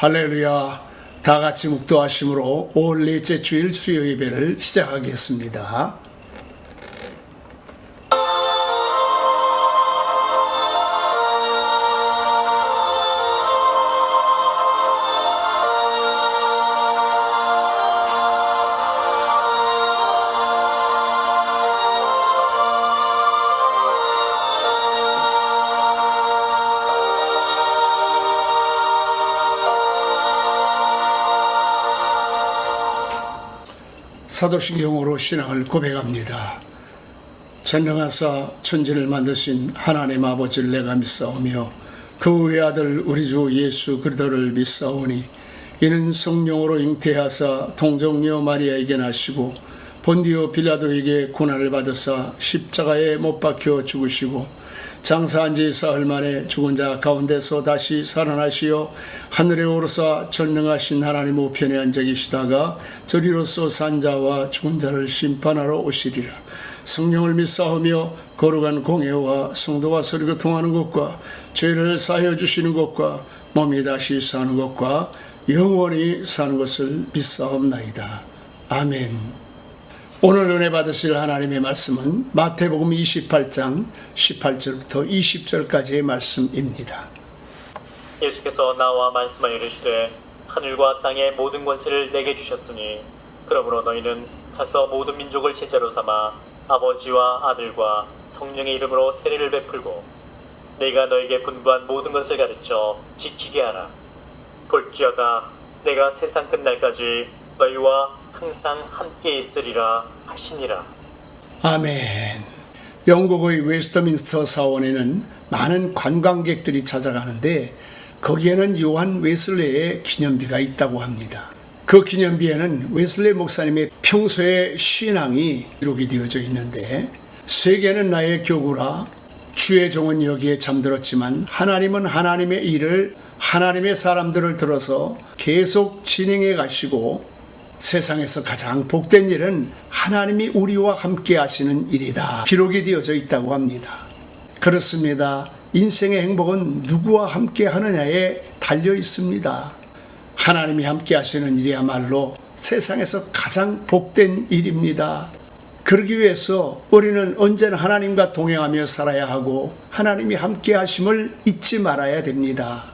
할렐루야. 다 같이 묵도하심으로 5월 넷째 주일 수요 예배를 시작하겠습니다. 사도신경으로 신앙을 고백합니다. 전능하사 천지를 만드신 하나님 아버지를 내가 믿사오며 그 외아들 우리 주 예수 그리스도를 믿사오니 이는 성령으로 잉태하사 동정녀 마리아에게 나시고 본디오 빌라도에게 고난을 받으사 십자가에 못 박혀 죽으시고 장사한 지 사흘 만에 죽은 자 가운데서 다시 살아나시어 하늘에 오르사 전능하신 하나님 우편에 앉아 계시다가 저리로서 산 자와 죽은 자를 심판하러 오시리라. 성령을 믿사오며 거룩한 공예와 성도가 서로 통하는 것과 죄를 사하여 주시는 것과 몸이 다시 사는 것과 영원히 사는 것을 믿사옵나이다. 아멘. 오늘 은혜 받으실 하나님의 말씀은 마태복음 28장 18절부터 20절까지의 말씀입니다. 예수께서 나와 말씀하여 이르시되 하늘과 땅의 모든 권세를 내게 주셨으니 그러므로 너희는 가서 모든 민족을 제자로 삼아 아버지와 아들과 성령의 이름으로 세례를 베풀고 내가 너에게 분부한 모든 것을 가르쳐 지키게 하라. 볼지어다 내가 세상 끝날까지 너희와 항상 함께 있으리라 하시니라. 아멘. 영국의 웨스트민스터 사원에는 많은 관광객들이 찾아가는데 거기에는 요한 웨슬레의 기념비가 있다고 합니다. 그 기념비에는 웨슬레 목사님의 평소의 신앙이 기록이 되어져 있는데 세계는 나의 교구라 주의 종은 여기에 잠들었지만 하나님은 하나님의 일을 하나님의 사람들을 들어서 계속 진행해 가시고 세상에서 가장 복된 일은 하나님이 우리와 함께 하시는 일이다. 기록이 되어져 있다고 합니다. 그렇습니다. 인생의 행복은 누구와 함께 하느냐에 달려 있습니다. 하나님이 함께 하시는 일이야말로 세상에서 가장 복된 일입니다. 그러기 위해서 우리는 언제나 하나님과 동행하며 살아야 하고 하나님이 함께 하심을 잊지 말아야 됩니다.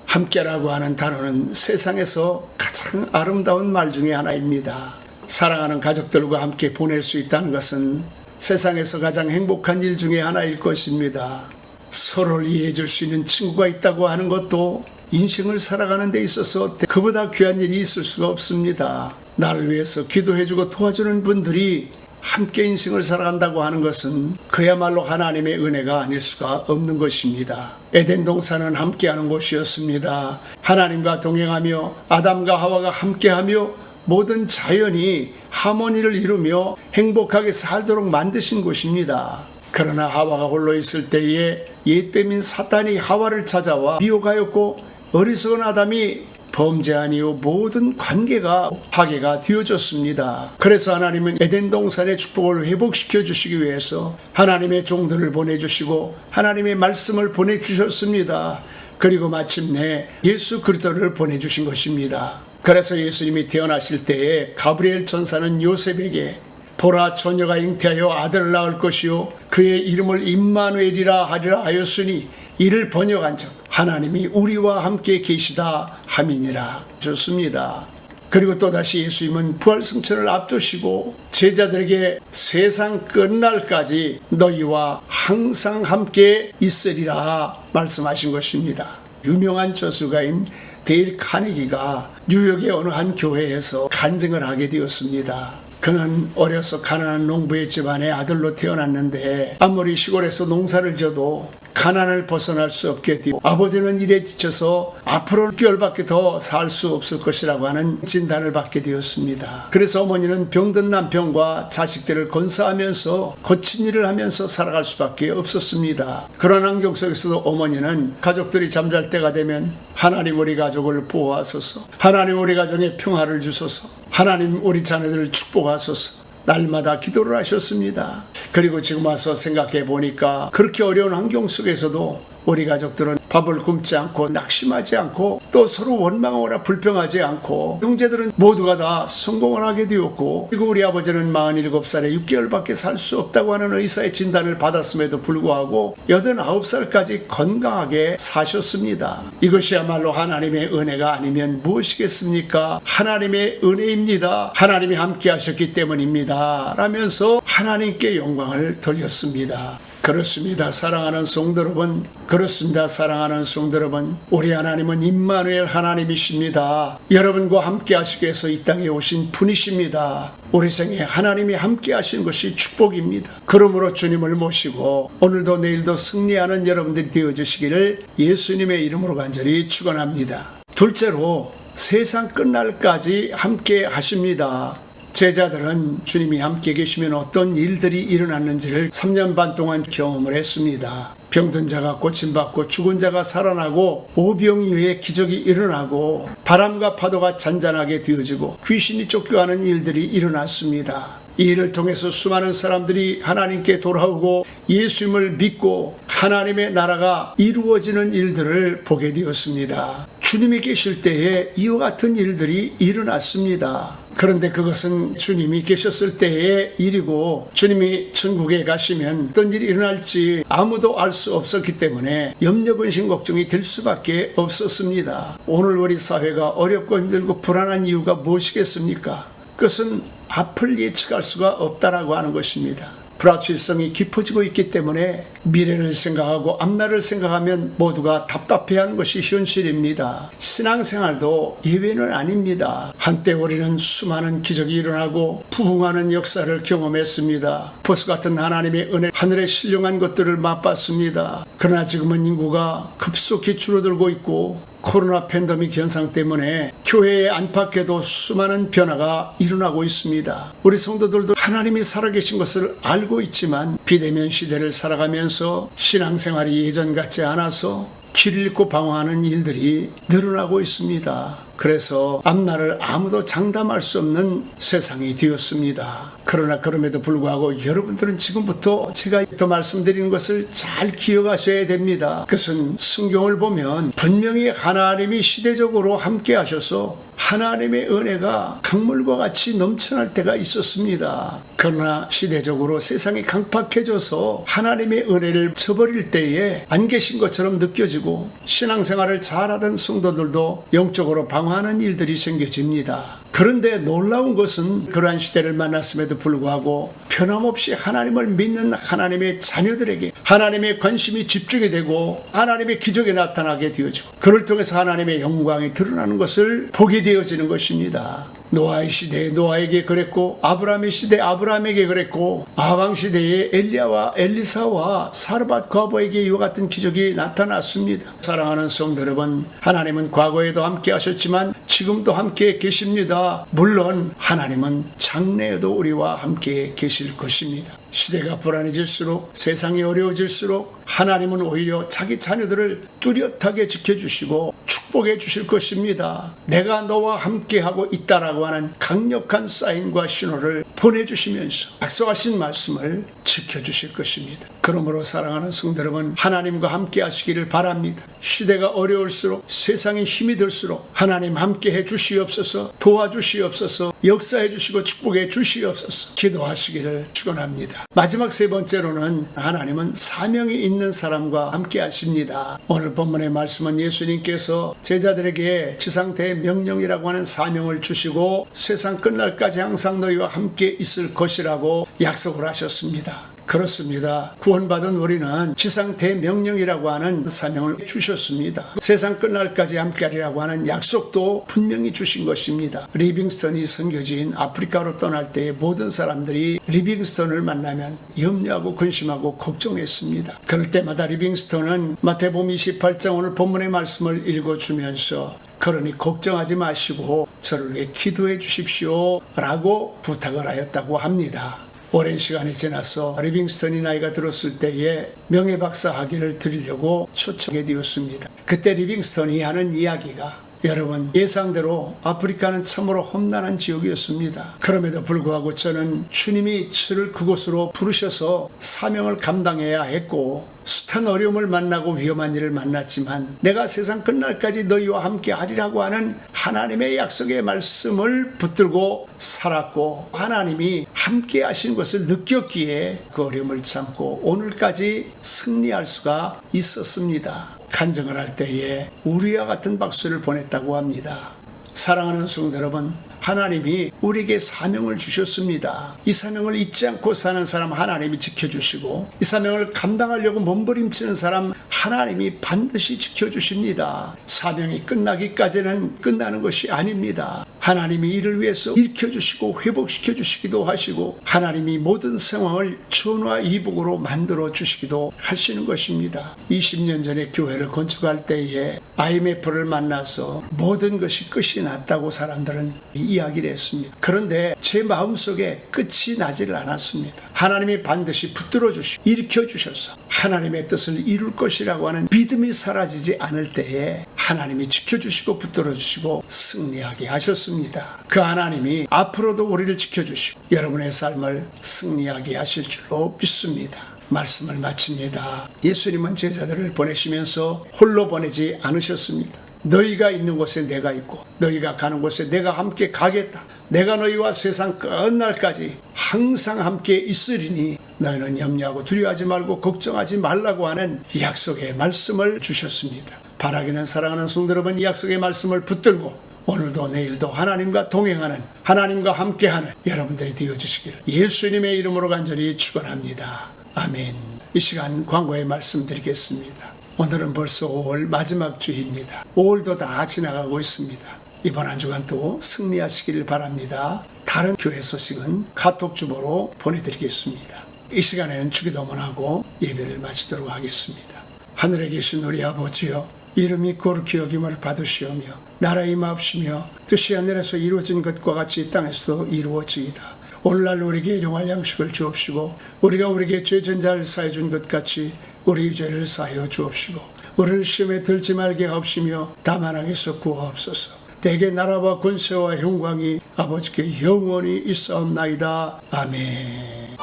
함께라고 하는 단어는 세상에서 가장 아름다운 말 중에 하나입니다. 사랑하는 가족들과 함께 보낼 수 있다는 것은 세상에서 가장 행복한 일 중에 하나일 것입니다. 서로를 이해해 줄 수 있는 친구가 있다고 하는 것도 인생을 살아가는 데 있어서 그보다 귀한 일이 있을 수가 없습니다. 나를 위해서 기도해주고 도와주는 분들이 함께 인생을 살아간다고 하는 것은 그야말로 하나님의 은혜가 아닐 수가 없는 것입니다. 에덴 동산은 함께하는 곳이었습니다. 하나님과 동행하며 아담과 하와가 함께하며 모든 자연이 하모니를 이루며 행복하게 살도록 만드신 곳입니다. 그러나 하와가 홀로 있을 때에 옛뱀인 사탄이 하와를 찾아와 미혹하였고 어리석은 아담이 범죄한 이후 모든 관계가 파괴가 되어졌습니다. 그래서 하나님은 에덴 동산의 축복을 회복시켜 주시기 위해서 하나님의 종들을 보내주시고 하나님의 말씀을 보내주셨습니다. 그리고 마침내 예수 그리스도를 보내주신 것입니다. 그래서 예수님이 태어나실 때에 가브리엘 천사는 요셉에게 보라 처녀가 잉태하여 아들을 낳을 것이요 그의 이름을 임마누엘이라 하리라 하였으니 이를 번역한 즉 하나님이 우리와 함께 계시다 함이니라. 좋습니다. 그리고 또다시 예수님은 부활승천을 앞두시고 제자들에게 세상 끝날까지 너희와 항상 함께 있으리라 말씀하신 것입니다. 유명한 저술가인 데일 카네기가 뉴욕의 어느 한 교회에서 간증을 하게 되었습니다. 그는 어려서 가난한 농부의 집안의 아들로 태어났는데 아무리 시골에서 농사를 져도 가난을 벗어날 수 없게 되고 아버지는 일에 지쳐서 앞으로 6개월밖에 더 살 수 없을 것이라고 하는 진단을 받게 되었습니다. 그래서 어머니는 병든 남편과 자식들을 건사하면서 거친 일을 하면서 살아갈 수밖에 없었습니다. 그런 환경 속에서도 어머니는 가족들이 잠잘 때가 되면 하나님 우리 가족을 보호하소서, 하나님 우리 가정에 평화를 주소서, 하나님 우리 자녀들을 축복하소서 날마다 기도를 하셨습니다. 그리고 지금 와서 생각해 보니까 그렇게 어려운 환경 속에서도 우리 가족들은 밥을 굶지 않고 낙심하지 않고 또 서로 원망하거나 불평하지 않고 형제들은 모두가 다 성공을 하게 되었고, 그리고 우리 아버지는 47살에 6개월밖에 살 수 없다고 하는 의사의 진단을 받았음에도 불구하고 89살까지 건강하게 사셨습니다. 이것이야말로 하나님의 은혜가 아니면 무엇이겠습니까? 하나님의 은혜입니다. 하나님이 함께 하셨기 때문입니다 라면서 하나님께 영광을 돌렸습니다. 그렇습니다, 사랑하는 성도 여러분. 그렇습니다, 사랑하는 성도 여러분. 우리 하나님은 임마누엘 하나님이십니다. 여러분과 함께 하시기 위해서 이 땅에 오신 분이십니다. 우리 생에 하나님이 함께 하신 것이 축복입니다. 그러므로 주님을 모시고 오늘도 내일도 승리하는 여러분들이 되어주시기를 예수님의 이름으로 간절히 축원합니다. 둘째로, 세상 끝날까지 함께 하십니다. 제자들은 주님이 함께 계시면 어떤 일들이 일어났는지를 3년 반 동안 경험을 했습니다. 병든 자가 고침받고 죽은 자가 살아나고 오병이어의 기적이 일어나고 바람과 파도가 잔잔하게 되어지고 귀신이 쫓겨가는 일들이 일어났습니다. 이 일을 통해서 수많은 사람들이 하나님께 돌아오고 예수님을 믿고 하나님의 나라가 이루어지는 일들을 보게 되었습니다. 주님이 계실 때에 이와 같은 일들이 일어났습니다. 그런데 그것은 주님이 계셨을 때의 일이고, 주님이 천국에 가시면 어떤 일이 일어날지 아무도 알 수 없었기 때문에 염려, 근심, 걱정이 될 수밖에 없었습니다. 오늘 우리 사회가 어렵고 힘들고 불안한 이유가 무엇이겠습니까? 그것은 앞을 예측할 수가 없다라고 하는 것입니다. 불확실성이 깊어지고 있기 때문에 미래를 생각하고 앞날을 생각하면 모두가 답답해하는 것이 현실입니다. 신앙생활도 예외는 아닙니다. 한때 우리는 수많은 기적이 일어나고 부흥하는 역사를 경험했습니다. 보스 같은 하나님의 은혜, 하늘에 신령한 것들을 맛봤습니다. 그러나 지금은 인구가 급속히 줄어들고 있고 코로나 팬데믹 현상 때문에 교회의 안팎에도 수많은 변화가 일어나고 있습니다. 우리 성도들도 하나님이 살아계신 것을 알고 있지만 비대면 시대를 살아가면서 신앙생활이 예전 같지 않아서 길 잃고 방황하는 일들이 늘어나고 있습니다. 그래서 앞날을 아무도 장담할 수 없는 세상이 되었습니다. 그러나 그럼에도 불구하고 여러분들은 지금부터 제가 더 말씀드리는 것을 잘 기억하셔야 됩니다. 그것은 성경을 보면 분명히 하나님이 시대적으로 함께 하셔서 하나님의 은혜가 강물과 같이 넘쳐날 때가 있었습니다. 그러나 시대적으로 세상이 강팍해져서 하나님의 은혜를 저버릴 때에 안 계신 것처럼 느껴지고 신앙생활을 잘하던 성도들도 영적으로 방황하는 일들이 생겨집니다. 그런데 놀라운 것은 그러한 시대를 만났음에도 불구하고 변함없이 하나님을 믿는 하나님의 자녀들에게 하나님의 관심이 집중이 되고 하나님의 기적이 나타나게 되어지고 그를 통해서 하나님의 영광이 드러나는 것을 보게 되어지는 것입니다. 노아의 시대에 노아에게 그랬고, 아브라함의 시대에 아브라함에게 그랬고, 아방 시대에 엘리야와 엘리사와 사르밧 과부에게 이와 같은 기적이 나타났습니다. 사랑하는 성도 여러분, 하나님은 과거에도 함께 하셨지만 지금도 함께 계십니다. 물론 하나님은 장래에도 우리와 함께 계실 것입니다. 시대가 불안해질수록, 세상이 어려워질수록 하나님은 오히려 자기 자녀들을 뚜렷하게 지켜주시고 축복해 주실 것입니다. 내가 너와 함께하고 있다라고 하는 강력한 사인과 신호를 보내주시면서 약속하신 말씀을 지켜주실 것입니다. 그러므로 사랑하는 성도 여러분, 하나님과 함께 하시기를 바랍니다. 시대가 어려울수록, 세상이 힘이 들수록 하나님 함께해 주시옵소서, 도와주시옵소서, 역사해 주시고 축복해 주시옵소서 기도하시기를 축원합니다. 마지막 세 번째로는 하나님은 사명이 있는 사람과 함께 하십니다. 오늘 본문의 말씀은 예수님께서 제자들에게 지상대의 명령이라고 하는 사명을 주시고 세상 끝날까지 항상 너희와 함께 있을 것이라고 약속을 하셨습니다. 그렇습니다. 구원받은 우리는 지상 대명령이라고 하는 사명을 주셨습니다. 세상 끝날까지 함께하리라고 하는 약속도 분명히 주신 것입니다. 리빙스턴이 선교지인 아프리카로 떠날 때 모든 사람들이 리빙스턴을 만나면 염려하고 근심하고 걱정했습니다. 그럴 때마다 리빙스턴은 마태복음 28장 오늘 본문의 말씀을 읽어주면서 그러니 걱정하지 마시고 저를 위해 기도해 주십시오 라고 부탁을 하였다고 합니다. 오랜 시간이 지나서 리빙스턴이 나이가 들었을 때에 명예박사 학위를 드리려고 초청해 되었습니다. 그때 리빙스턴이 하는 이야기가 여러분, 예상대로 아프리카는 참으로 험난한 지역이었습니다. 그럼에도 불구하고 저는 주님이 저를 그곳으로 부르셔서 사명을 감당해야 했고 숱한 어려움을 만나고 위험한 일을 만났지만 내가 세상 끝날까지 너희와 함께 하리라고 하는 하나님의 약속의 말씀을 붙들고 살았고 하나님이 함께 하신 것을 느꼈기에 그 어려움을 참고 오늘까지 승리할 수가 있었습니다. 간증을 할 때에 우리와 같은 박수를 보냈다고 합니다. 사랑하는 성도 여러분, 하나님이 우리에게 사명을 주셨습니다. 이 사명을 잊지 않고 사는 사람 하나님이 지켜주시고 이 사명을 감당하려고 몸부림치는 사람 하나님이 반드시 지켜주십니다. 사명이 끝나기까지는 끝나는 것이 아닙니다. 하나님이 이를 위해서 일으켜주시고 회복시켜주시기도 하시고 하나님이 모든 상황을 전화위복으로 만들어 주시기도 하시는 것입니다. 20년 전에 교회를 건축할 때에 IMF를 만나서 모든 것이 끝이 났다고 사람들은 이야기를 했습니다. 그런데 제 마음속에 끝이 나지를 않았습니다. 하나님이 반드시 붙들어 주시고 일으켜 주셔서 하나님의 뜻을 이룰 것이라고 하는 믿음이 사라지지 않을 때에 하나님이 지켜주시고 붙들어 주시고 승리하게 하셨습니다. 그 하나님이 앞으로도 우리를 지켜주시고 여러분의 삶을 승리하게 하실 줄로 믿습니다. 말씀을 마칩니다. 예수님은 제자들을 보내시면서 홀로 보내지 않으셨습니다. 너희가 있는 곳에 내가 있고 너희가 가는 곳에 내가 함께 가겠다. 내가 너희와 세상 끝날까지 항상 함께 있으리니 너희는 염려하고 두려워하지 말고 걱정하지 말라고 하는 약속의 말씀을 주셨습니다. 바라기는 사랑하는 성도 여러분, 이 약속의 말씀을 붙들고 오늘도 내일도 하나님과 동행하는 하나님과 함께하는 여러분들이 되어주시기를 예수님의 이름으로 간절히 축원합니다. 아멘. 이 시간 광고의 말씀 드리겠습니다. 오늘은 벌써 5월 마지막 주입니다. 5월도 다 지나가고 있습니다. 이번 한 주간도 승리하시기를 바랍니다. 다른 교회 소식은 카톡 주보로 보내드리겠습니다. 이 시간에는 주기도문 하고 예배를 마치도록 하겠습니다. 하늘에 계신 우리 아버지여, 이름이 거룩히 여김을 받으시오며 나라 임하옵시며 뜻이 하늘에서 이루어진 것과 같이 땅에서도 이루어지이다. 오늘날 우리에게 일용할 양식을 주옵시고 우리가 우리에게 죄진 자를 사해 준 것 같이 우리 죄를 사하여 주옵시고 우리를 시험에 들지 말게 하옵시며 다만 악에서 구하옵소서. 대개 나라와 권세와 영광이 아버지께 영원히 있사옵나이다. 아멘.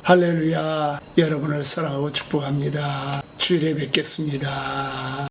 할렐루야. 여러분을 사랑하고 축복합니다. 주일에 뵙겠습니다.